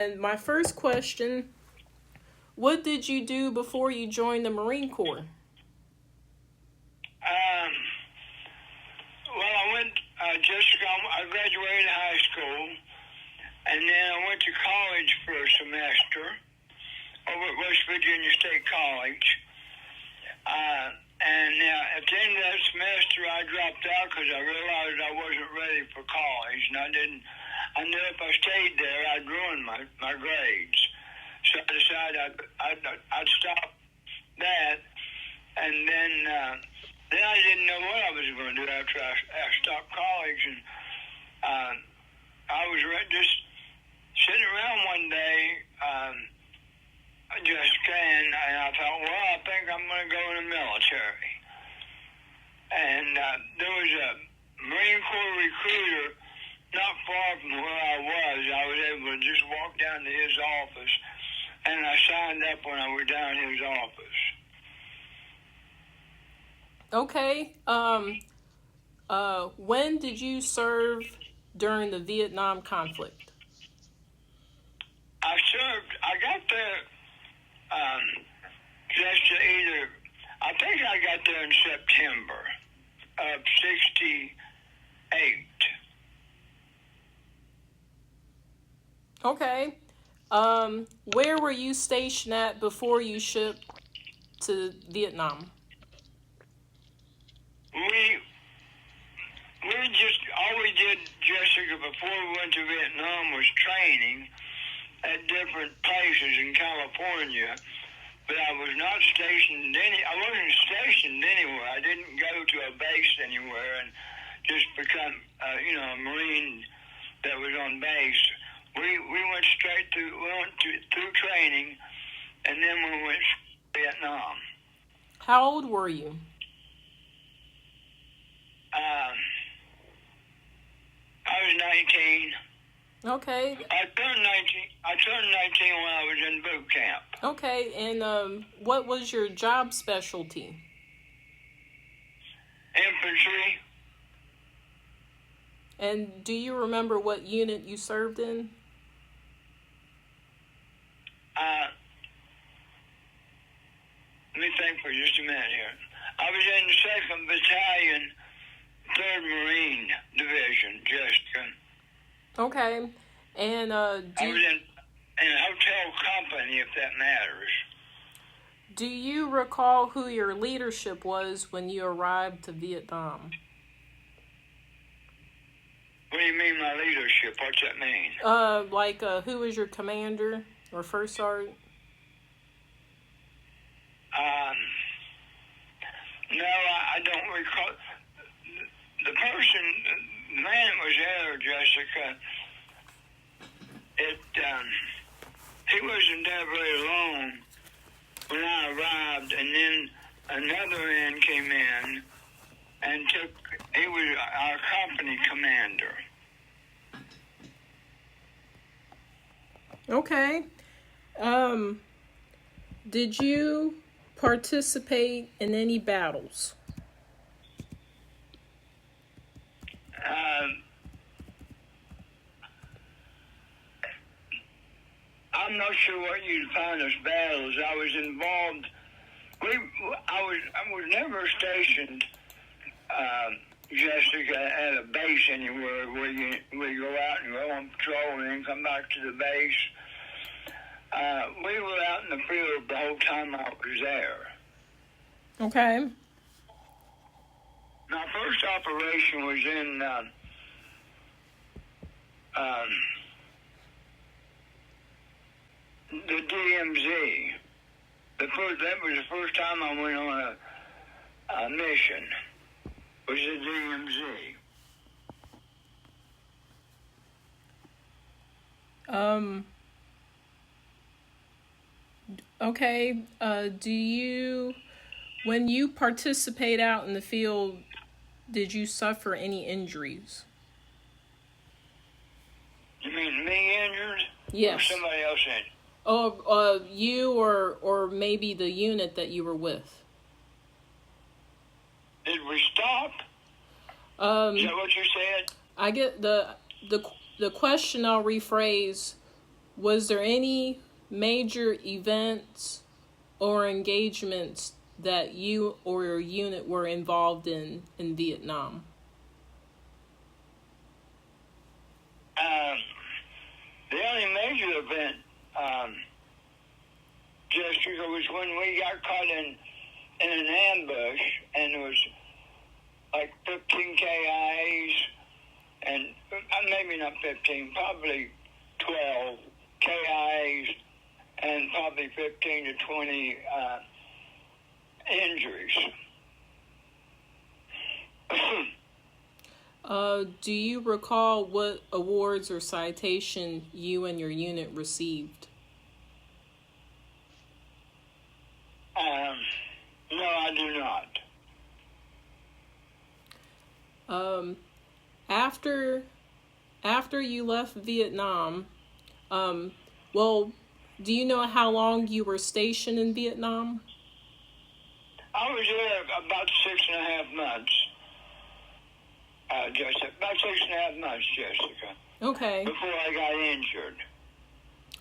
And my first question, what did you do before you joined the Marine Corps? Well, I went, I graduated high school, and then I went to college for a semester over at West Virginia State College. And at the end of that semester, I dropped out because I realized I wasn't ready for college, and I knew if I stayed there, I'd ruin my grades. So I decided I'd stop that, and then I didn't know what I was going to do after I stopped college, and I was just sitting around one day, and I thought, well, I think I'm going to go in the military. And there was a Marine Corps recruiter not far from where I was. I was able to just walk down to his office, and I signed up when I was down in his office. Okay. When did you serve during the Vietnam conflict? I got there I think I got there in September of 1968. Okay. Where were you stationed at before you shipped to Vietnam? All we did, Jessica, before we went to Vietnam was training at different places in California, but I was not stationed I wasn't stationed anywhere. I didn't go to a base anywhere and just become, a Marine that was on base. We went straight through, through training, and then we went to Vietnam. How old were you? I was 19. Okay. I turned 19 when I was in boot camp. Okay, and what was your job specialty? Infantry. And do you remember what unit you served in? Let me think for just a minute here. I was in the 2nd Battalion, 3rd Marine Division, Jessica. Okay, and I was in a hotel company, if that matters. Do you recall who your leadership was when you arrived to Vietnam? What do you mean my leadership? What's that mean? Who was your commander or first sergeant? No, I don't recall. The man that was there, Jessica, he wasn't there very long when I arrived, and then another man came in and he was our company commander. Okay. Did you participate in any battles? I'm not sure what you'd find as battles. I was involved. I was never stationed, Jessica, at a base anywhere where you go out and go on patrol and then come back to the base. We were out in the field the whole time I was there. Okay. My first operation was in the DMZ. That was the first time I went on a mission. Was the DMZ. Okay. When you participate out in the field, did you suffer any injuries? You mean me injured? Yes. Or somebody else injured? You or maybe the unit that you were with. Did we stop? Is that what you said? I get the question. I'll rephrase. Was there any major events or engagements that you or your unit were involved in Vietnam? The only major event, Jessica, was when we got caught in an ambush, and it was like 15 KIAs, and maybe not 15, probably 12 KIAs, and probably 15 to 20 injuries. Do you recall what awards or citation you and your unit received? No, I do not. After you left Vietnam, well, do you know how long you were stationed in Vietnam? I was there about 6.5 months. Jessica, about 6.5 months, Jessica. Okay. Before I got injured.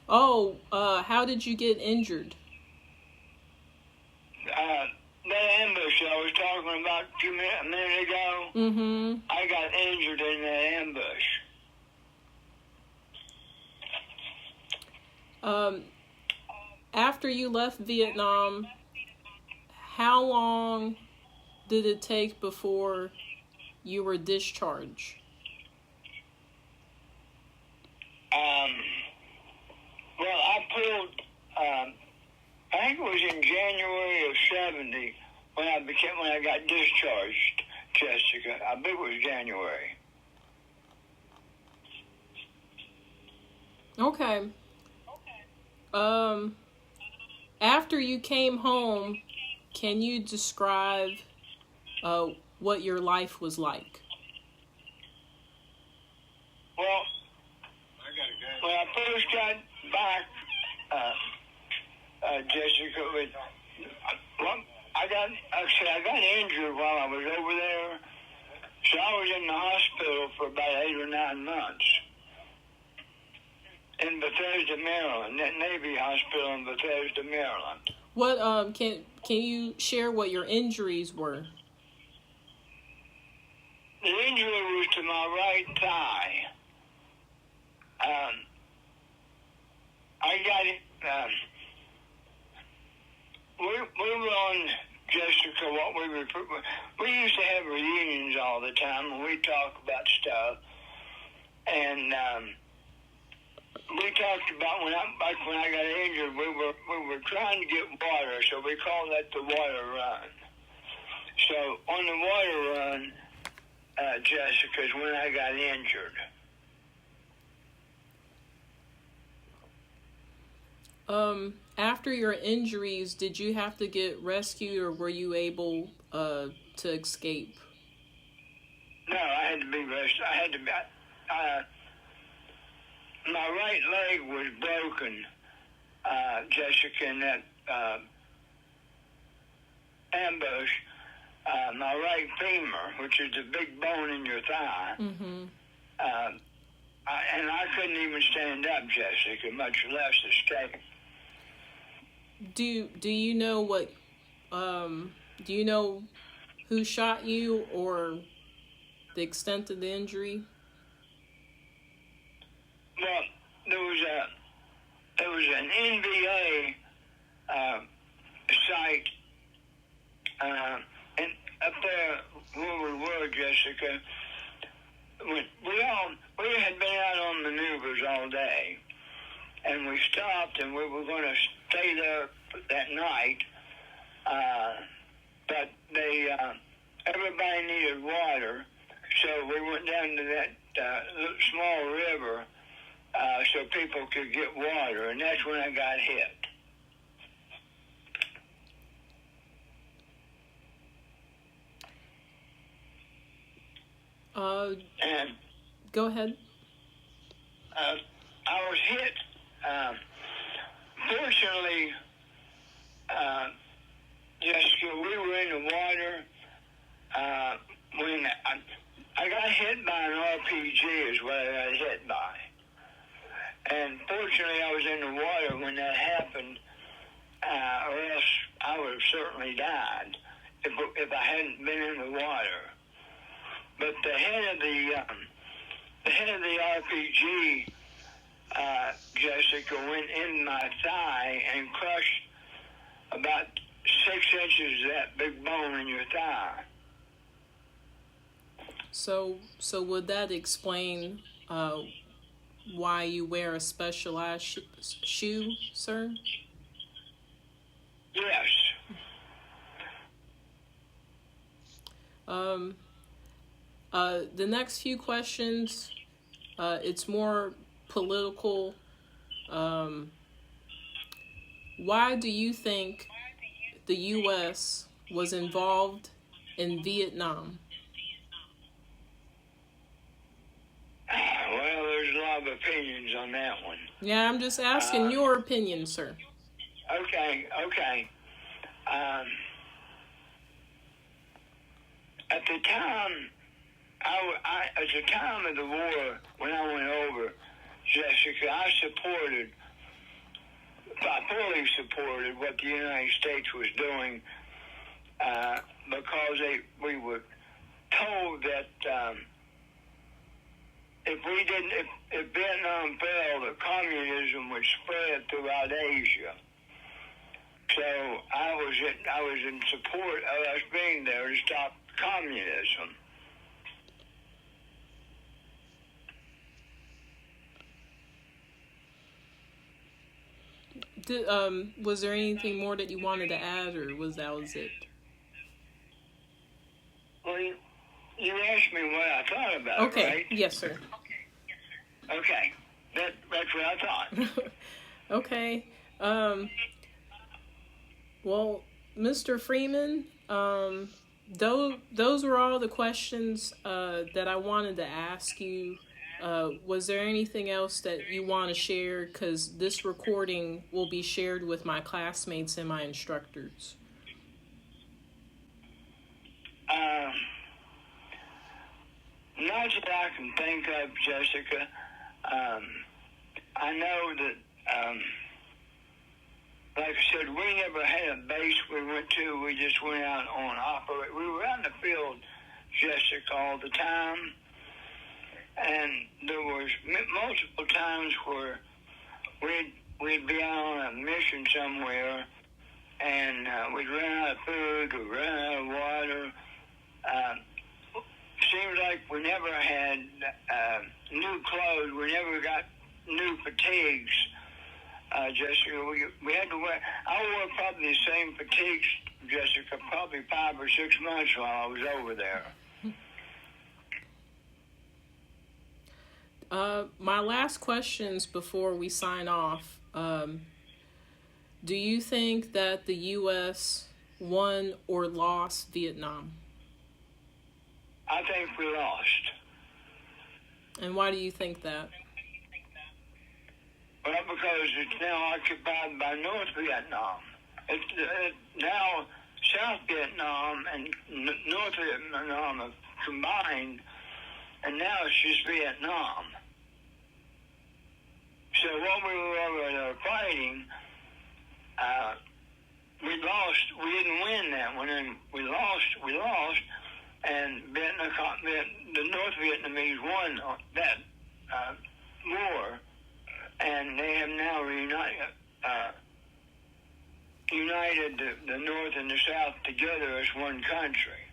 Oh, how did you get injured? That ambush I was talking about a minute ago, Mm-hmm. I got injured in that ambush. After you left Vietnam, how long did it take before you were discharged? Well, I pulled, I think it was in January of 70 when I got discharged, Jessica. I believe it was January. Okay. After you came home, can you describe what your life was like? Well, when I first got back, Jessica, I got injured while I was over there, so I was in the hospital for about 8 or 9 months in Bethesda, Maryland, that Navy hospital in Bethesda, Maryland. What can you share what your injuries were? The injury was to my right thigh. I got it. We were on, Jessica, we used to have reunions all the time, and we talk about stuff. And we talked about when I got injured, we were trying to get water, so we called that the water run. So on the water run, Jessica, is when I got injured. After your injuries, did you have to get rescued, or were you able to escape? No, I had to be rescued. I had to be. My right leg was broken, Jessica, in that ambush. My right femur, which is the big bone in your thigh, Mm-hmm. and I couldn't even stand up, Jessica, much less escape. Do you know what? Do you know who shot you or the extent of the injury? Well, there was an NVA site, and up there where we were, Jessica, we had been out on maneuvers all day, and we stopped, and we were going to stay there that night, but everybody needed water, so we went down to that small river so people could get water, and that's when I got hit. And Go ahead. I was hit. Fortunately, Jessica, we were in the water when I got hit by an RPG is what I got hit by. And fortunately, I was in the water when that happened, or else I would have certainly died if I hadn't been in the water. But the head of the RPG, Jessica, went in my thigh and crushed about 6 inches of that big bone in your thigh. So would that explain why you wear a specialized shoe, sir? Yes. The next few questions, it's more political. Why do you think the U.S. was involved in Vietnam? Well, there's a lot of opinions on that one. Yeah, I'm just asking your opinion, sir. Okay. At the time, at the time of the war, when I went over, Jessica, I fully supported what the United States was doing, because we were told that if Vietnam fell, that communism would spread throughout Asia. So I was in support of us being there to stop communism. Was there anything more that you wanted to add, or was it? Well, you asked me what I thought about Okay. it, right? Yes, sir. Okay. That's what I thought. Okay. Well, Mr. Freeman, those were all the questions that I wanted to ask you. Was there anything else that you want to share? Because this recording will be shared with my classmates and my instructors. Not that I can think of, Jessica. I know that, like I said, we never had a base we went to. We just went out on operate. We were out in the field, Jessica, all the time. And there was multiple times where we'd be out on a mission somewhere, and we'd run out of food, we'd run out of water. Seems like we never had new clothes. We never got new fatigues, Jessica. We had to wear. I wore probably the same fatigues, Jessica, probably 5 or 6 months while I was over there. My last questions before we sign off. Do you think that the U.S. won or lost Vietnam? I think we lost. And why do you think that? Well, because it's now occupied by North Vietnam. It's now South Vietnam and North Vietnam have combined, and now it's just Vietnam. So what we were over there fighting, we lost. We didn't win that one, and we lost, and the North Vietnamese won that war, and they have now united the North and the South together as one country.